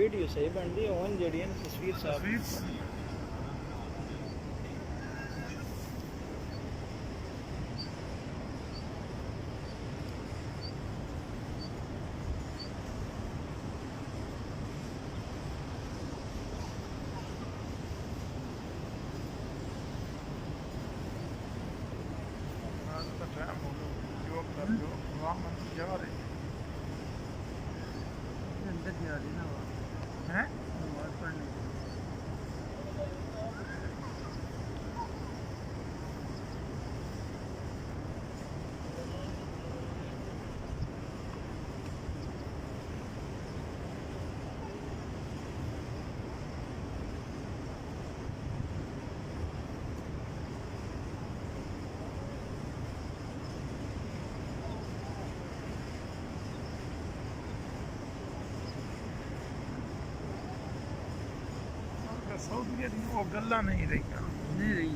Video सही बनती है ओन जड़ी है तस्वीर साफ टाइम हो गया जो कर जो वहाँ मन जा रही अंदर जा रही ना है नमाज पढ़ने सऊदीया दी वो गल्ला नहीं रही नहीं रही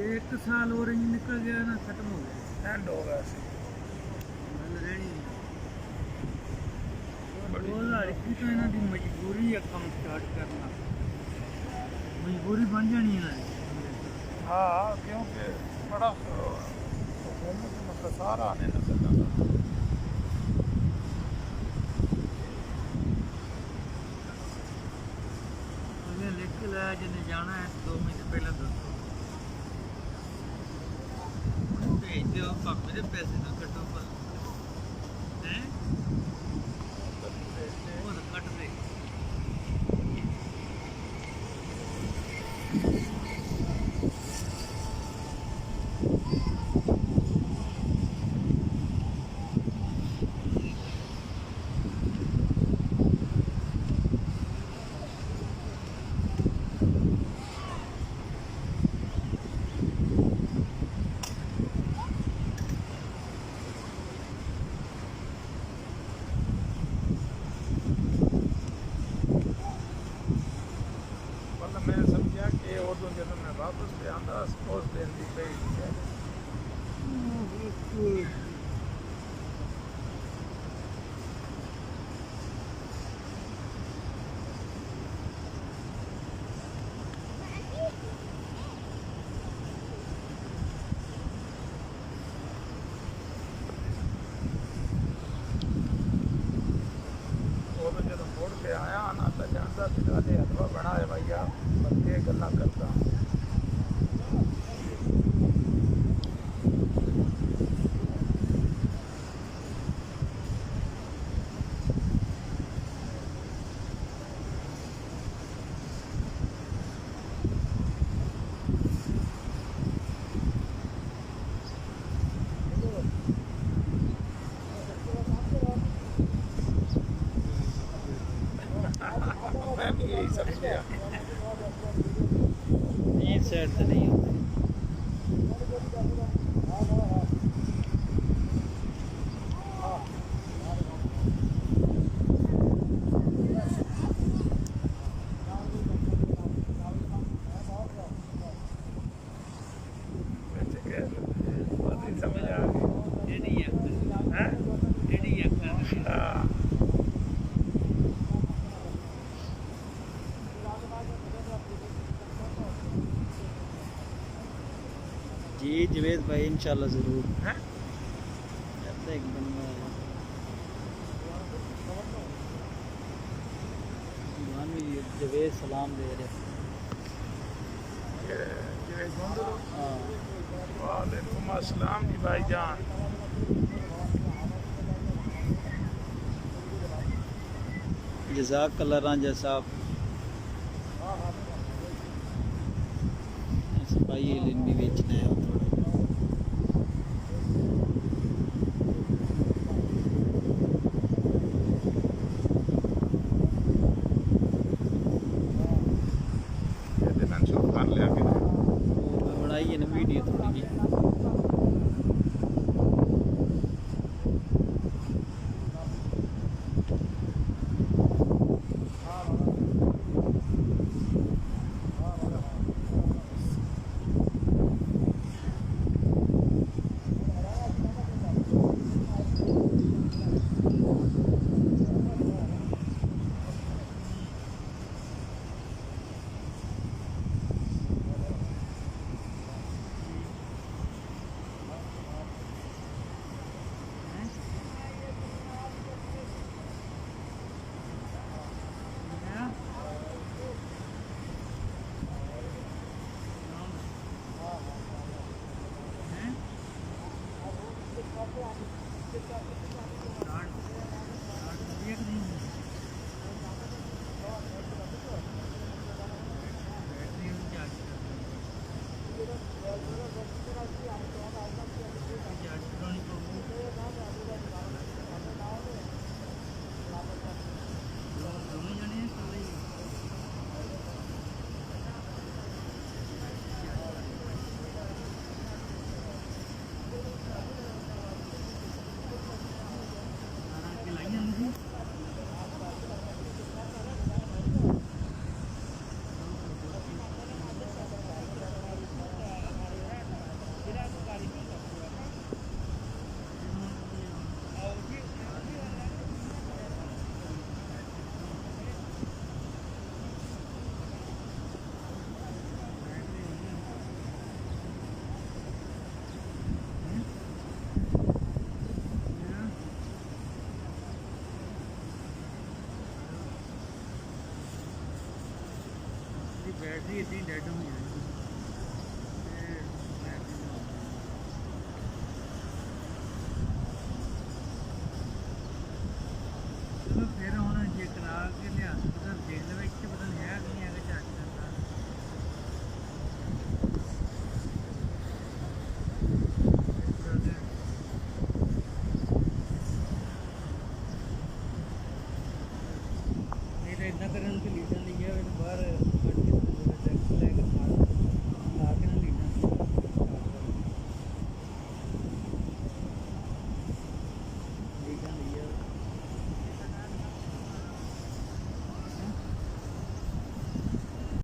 एक साल और ही निकल गया ना खत्म हो गया एंड हो गया सी गल रहनी नहीं 2021 तो इन्हों की मजबूरी है काम स्टार्ट करना मजबूरी बन जानी है ना हाँ क्योंकि बड़ा हुकूमत में खसारा आने नजर आता लिख के लाया जिन्हें जाना है 2 महीने पहले दसो भेज दो भाभी के पैसे ना कटो पर हैं वो तो कट दे मैं समझा कि उदों जब मैं वापस पे आंदा उस दिन की पई जब मुड़ के आया ना तो जानता सिखाते हलवा बनाए भैया बल्कि गल्ला करता मैं भी यही समझ गया ये साइड तो नहीं होती समझ आ गई हाँ जी जवेद भाई इंशाल्लाह ज़रूर हैं एक बनवा जवेद सलाम दे रहे हाँ वालेकुम अस्सलाम जी भाईजान जज़ाकल्लाह रांझा साहब सफाई लिन भी बेचना है बनाई है ना वीडियो थोड़ी ਜਾਂਚ ਕਰਾਉਣੀ ਪਊਗੀ। ਦੋਵੇਂ ਜਣੇ ਆ ਇਕੱਲੇ ਹੀ? ਸਾਰਾ ਕਿ ਲਾਈਆਂ ਨਹੀਂ बैटरी इतनी डेड हो जाएगी। चलो फिर हम जे करा के लिया देख लो, एक पता नहीं